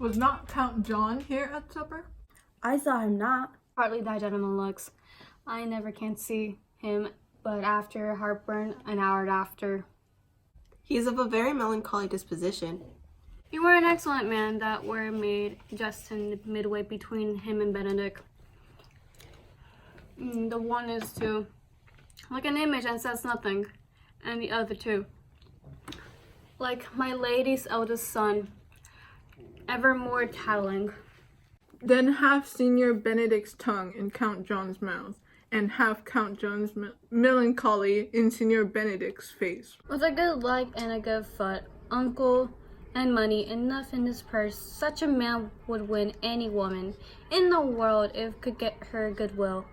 Was not Count John here at supper? I saw him not. Hardly that gentleman looks. I never can see him, but after heartburn, an hour after. He is of a very melancholy disposition. You were an excellent man that were made just in midway between him and Benedict. The one is to like an image and says nothing, and the other two, like my lady's eldest son, evermore tattling. Then have Senior Benedict's tongue in Count John's mouth, and have Count John's melancholy in Senior Benedict's face. With a good leg and a good foot, uncle, and money enough in his purse, such a man would win any woman in the world if could get her goodwill.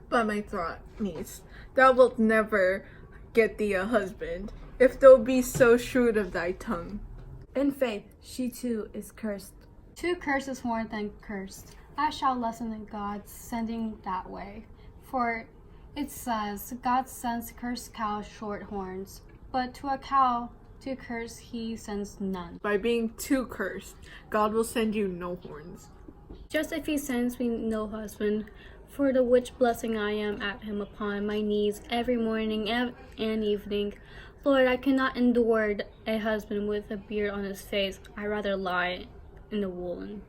By my throat, niece, thou wilt never get thee a husband, if thou be so shrewd of thy tongue. In faith, she too is cursed. Two curses more than cursed. I shall lessen in God's sending that way. For it says, God sends cursed cows short horns, but to a cow to curse he sends none. By being too cursed, God will send you no horns. Just if he sends me no husband, for the which blessing I am at him upon my knees every morning and evening. Lord, I cannot endure a husband with a beard on his face. I rather lie in the woolen.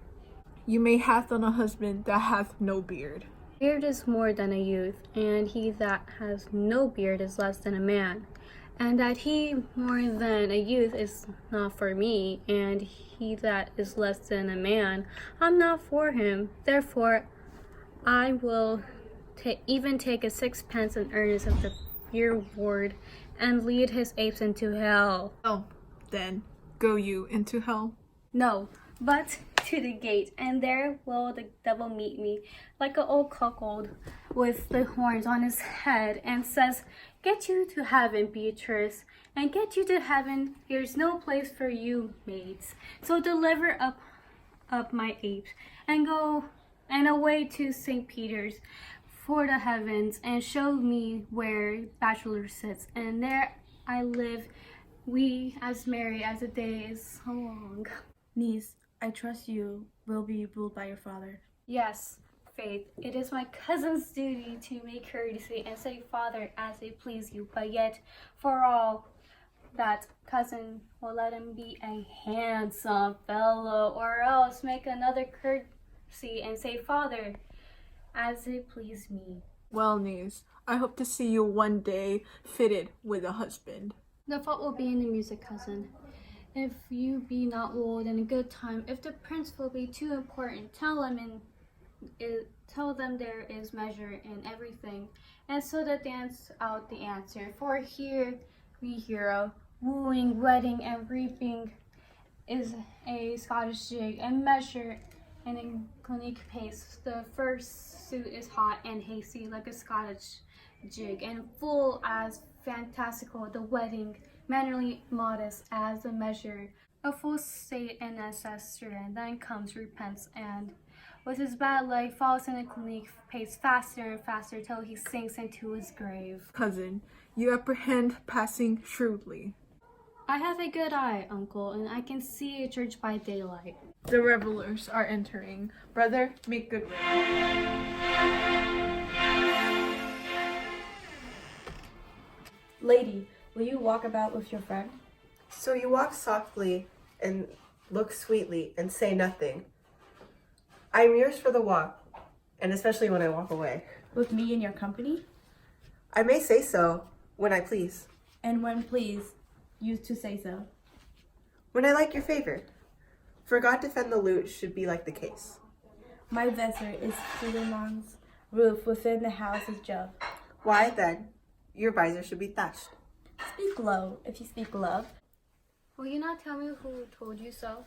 You may hath on a husband that hath no beard. Beard is more than a youth, and he that has no beard is less than a man. And that he more than a youth is not for me, and he that is less than a man, I'm not for him. Therefore, I will even take a sixpence in earnest of the reward, and lead his apes into hell. Oh, then, go you into hell. No, but to the gate, and there will the devil meet me, like an old cuckold with the horns on his head, and says, Get you to heaven, Beatrice, and get you to heaven. Here's no place for you, maids. So deliver up my apes, and go and away to St. Peter's for the heavens, and show me where bachelor sits, and there I live, we as merry as the day is so long. Niece, I trust you will be ruled by your father. Yes, Faith, it is my cousin's duty to make courtesy and say father as they please you, but yet for all that cousin will let him be a handsome fellow, or else make another courtesy and say father as it please me. Well, niece, I hope to see you one day fitted with a husband. The fault will be in the music, cousin. If you be not old in a good time, if the prince will be too important, tell them there is measure in everything, and so to dance out the answer. For here we hero, wooing, wedding, and reaping is a Scottish jig, and measure and in clinic pace. The first suit is hot and hasty like a Scottish jig, and full as fantastical the wedding, mannerly modest as the measure, a full state and ancestor, and then comes repents, and with his bad leg falls in a clinic pace faster and faster till he sinks into his grave. Cousin, you apprehend passing shrewdly. I have a good eye, uncle, and I can see a church by daylight. The revelers are entering. Brother, make good way. Lady, will you walk about with your friend? So you walk softly and look sweetly and say nothing. I am yours for the walk, and especially when I walk away. With me in your company? I may say so when I please. And when please, you to say so. When I like your favor. For God defend the lute should be like the case. My visor is Suleiman's roof within the house is Jove. Why then, your visor should be thatched. Speak low, if you speak love. Will you not tell me who told you so?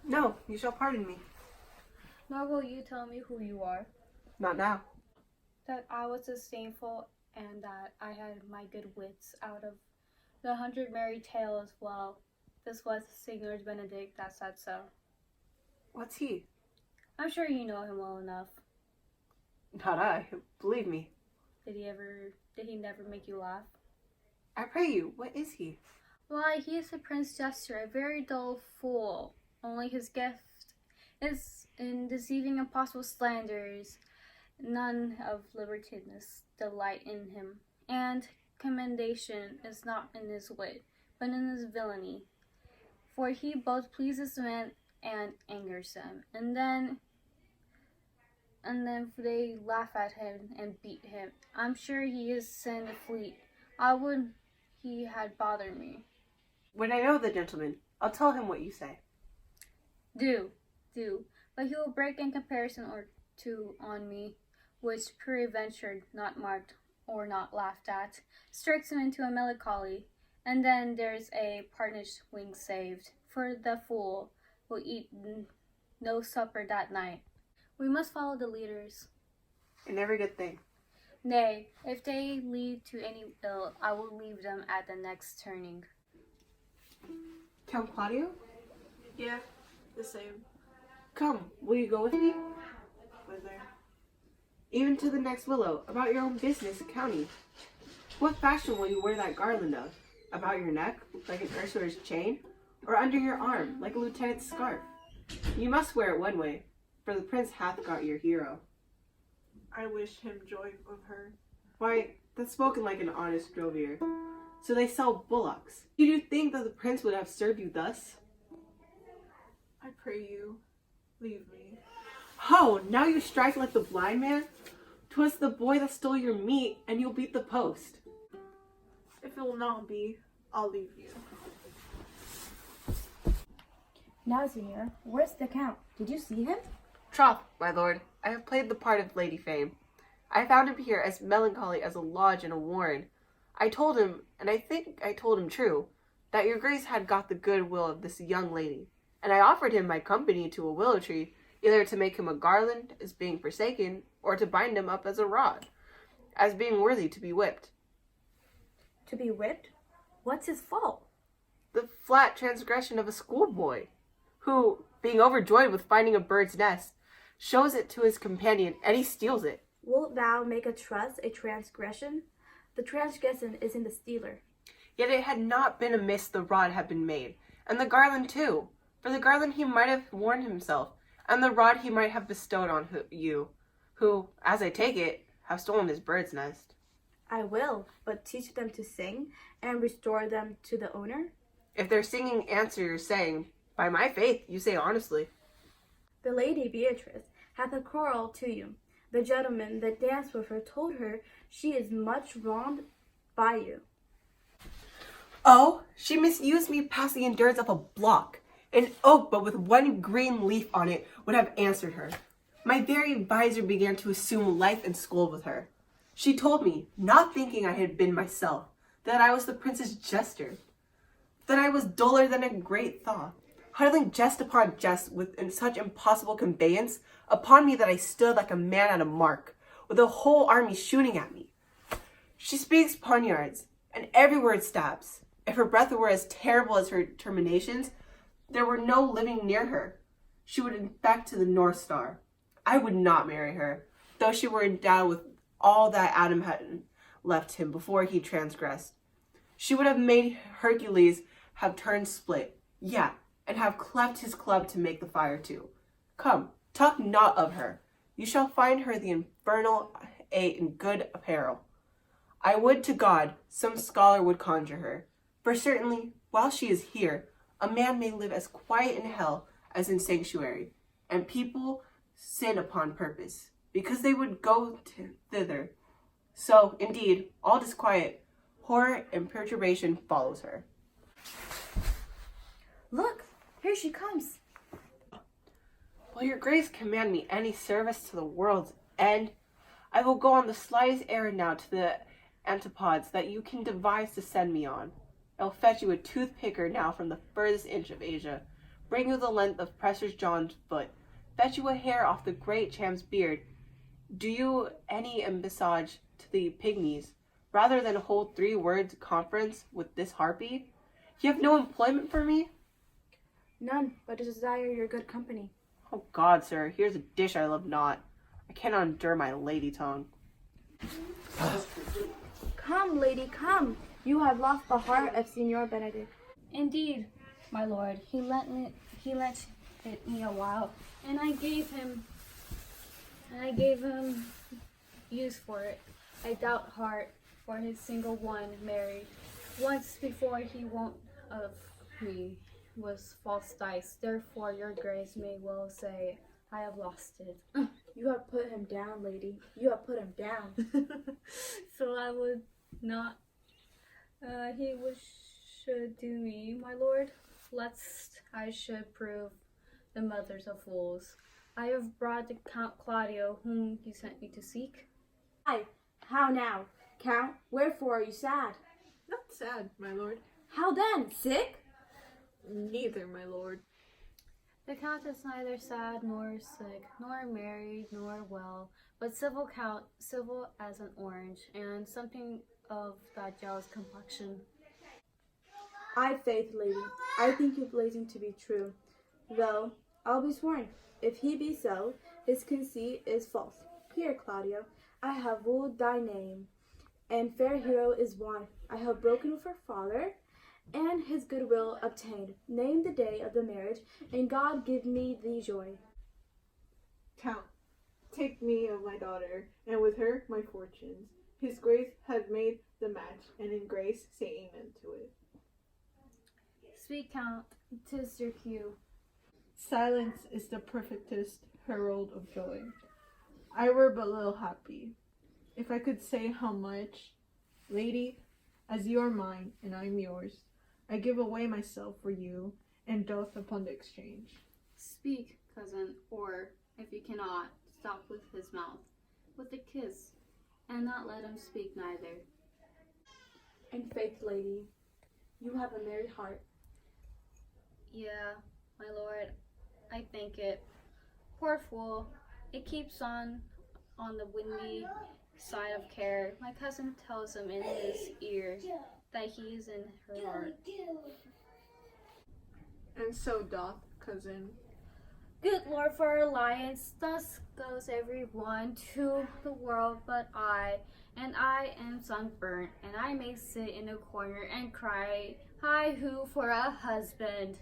No, you shall pardon me. Nor will you tell me who you are? Not now. That I was disdainful, and that I had my good wits out of the 100 merry tale as well. This was Signor Benedict that said so. What's he? I'm sure you know him well enough. Not I, believe me. Did he never make you laugh? I pray you, what is he? Why, he is a Prince Jester, a very dull fool. Only his gift is in deceiving impossible slanders. None of libertinous delight in him, and commendation is not in his wit, but in his villainy. For he both pleases men and angers them, and then they laugh at him and beat him. I'm sure he is sent a fleet. I would he had bothered me. When I know the gentleman, I'll tell him what you say. Do, but he will break in comparison or two on me, which peradventure not marked or not laughed at, strikes him into a melancholy, and then there's a partner's wing saved, for the fool will eat no supper that night. We must follow the leaders. In every good thing. Nay, if they lead to any ill, I will leave them at the next turning. Count Claudio? Yeah, the same. Come, will you go with me? Whither? Even to the next willow, about your own business accounting. What fashion will you wear that garland of? About your neck, like an usurer's chain? Or under your arm, like a lieutenant's scarf? You must wear it one way, for the prince hath got your hero. I wish him joy of her. Why, that's spoken like an honest drovier. So they sell bullocks. You do think that the prince would have served you thus? I pray you, leave me. Ho, now you strike like the blind man? 'Twas the boy that stole your meat, and you'll beat the post. If it will not be, I'll leave you. Now, Signor, where's the Count? Did you see him? Troth, my lord, I have played the part of Lady Fame. I found him here as melancholy as a lodge in a warren. I told him, and I think I told him true, that your grace had got the good will of this young lady, and I offered him my company to a willow tree, either to make him a garland as being forsaken, or to bind him up as a rod, as being worthy to be whipped. To be whipped? What's his fault? The flat transgression of a schoolboy, who, being overjoyed with finding a bird's nest, shows it to his companion, and he steals it. Wilt thou make a trust a transgression? The transgression is in the stealer. Yet it had not been amiss the rod had been made, and the garland too. For the garland he might have worn himself, and the rod he might have bestowed on you, who, as I take it, have stolen his bird's nest. I will, but teach them to sing and restore them to the owner. If their singing answer your saying, by my faith, you say honestly. The lady Beatrice hath a quarrel to you. The gentleman that danced with her told her she is much wronged by you. Oh, she misused me past the endurance of a block. An oak, but with one green leaf on it, would have answered her. My very visor began to assume life and scold with her. She told me, not thinking I had been myself, that I was the prince's jester, that I was duller than a great thaw, huddling jest upon jest with such impossible conveyance upon me that I stood like a man at a mark, with a whole army shooting at me. She speaks poniards, and every word stabs. If her breath were as terrible as her terminations, there were no living near her. She would infect to the North Star. I would not marry her, though she were endowed with all that Adam had left him before he transgressed. She would have made Hercules have turned split, yeah, and have cleft his club to make the fire too. Come, talk not of her. You shall find her the infernal in good apparel. I would to God some scholar would conjure her, for certainly, while she is here, a man may live as quiet in hell as in sanctuary, and people sin upon purpose, because they would go thither. So, indeed, all disquiet, horror, and perturbation follows her. Look, here she comes. Will your grace command me any service to the world's end? I will go on the slightest errand now to the antipodes that you can devise to send me on. I'll fetch you a toothpicker now from the furthest inch of Asia, bring you the length of Prester John's foot, fetch you a hair off the great champ's beard, do you any embassage to the pygmies, rather than hold 3 words conference with this harpy? You have no employment for me? None, but to desire your good company. Oh God, sir, here's a dish I love not. I cannot endure my lady tongue. Come, lady, come. You have lost the heart of Signor Benedict. Indeed, my lord, he lent lasted me a while, and I gave him use for it. I doubt heart for his single one married. Once before he won't of me was false dice. Therefore your grace may well say I have lost it. You have put him down, lady. You have put him down. So I would not he should do me, my lord, lest I should prove the mothers of fools. I have brought the Count Claudio, whom you sent me to seek. Aye, how now? Count, wherefore are you sad? Not sad, my lord. How then? Sick? Neither, my lord. The count is neither sad nor sick, nor married nor well, but civil count, civil as an orange, and something of that jealous complexion. I faith, lady, I think your blazing to be true, though I'll be sworn, if he be so, his conceit is false. Here, Claudio, I have wooed thy name, and fair hero is one. I have broken with her father, and his goodwill obtained. Name the day of the marriage, and God give me thee joy. Count, take me of my daughter, and with her my fortunes. His grace hath made the match, and in grace say amen to it. Sweet count, 'tis your cue. Silence is the perfectest herald of joy. I were but little happy, if I could say how much. Lady, as you are mine, and I am yours, I give away myself for you, and doth upon the exchange. Speak, cousin, or, if you cannot, stop with his mouth, with a kiss, and not let him speak neither. And faith, lady, you have a merry heart. Yeah, my lord, I think it. Poor fool, it keeps on the windy side of care. My cousin tells him in his ear that he is in her heart. And so doth, cousin. Good Lord, for our alliance, thus goes every one to the world but I, and I am sunburnt, and I may sit in a corner and cry, hi-hoo for a husband.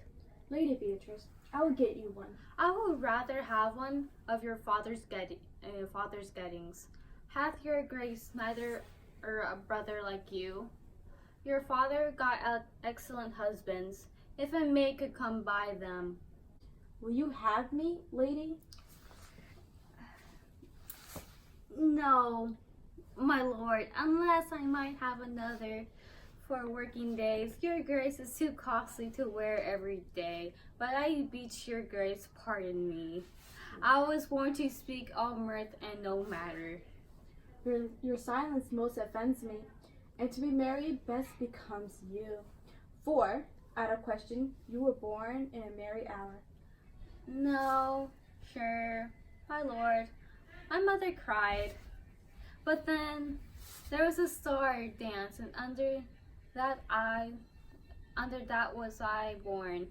Lady Beatrice, I will get you one. I would rather have one of your father's gettings. Hath your grace neither a brother like you? Your father got excellent husbands, if a maid could come by them. Will you have me, lady? No, my lord, unless I might have another for working days. Your grace is too costly to wear every day, but I beseech your grace, pardon me. I was born to speak all mirth and no matter. Your silence most offends me, and to be married best becomes you. For, out of question, you were born in a merry hour. No, sure, my lord. My mother cried. But then there was a star dance, and under that was I born.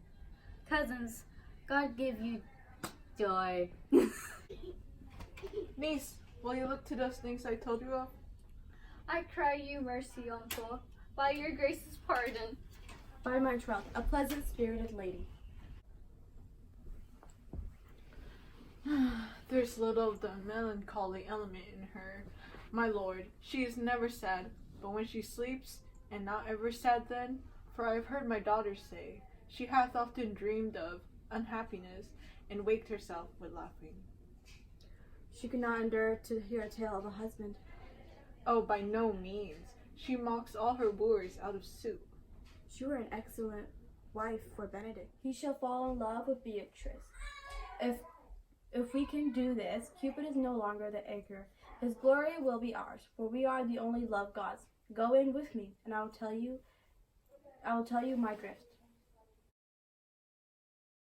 Cousins, God give you joy. Niece, will you look to those things I told you of? I cry you mercy, uncle, by your grace's pardon. By my troth, a pleasant-spirited lady. There's little of the melancholy element in her, my lord. She is never sad, but when she sleeps, and not ever sad then, for I have heard my daughter say, she hath often dreamed of unhappiness, and waked herself with laughing. She could not endure to hear a tale of a husband. Oh, by no means. She mocks all her wooers out of suit. She were an excellent wife for Benedict. He shall fall in love with Beatrice. If we can do this, Cupid is no longer the anchor. His glory will be ours, for we are the only love gods. Go in with me, and I will tell you my drift.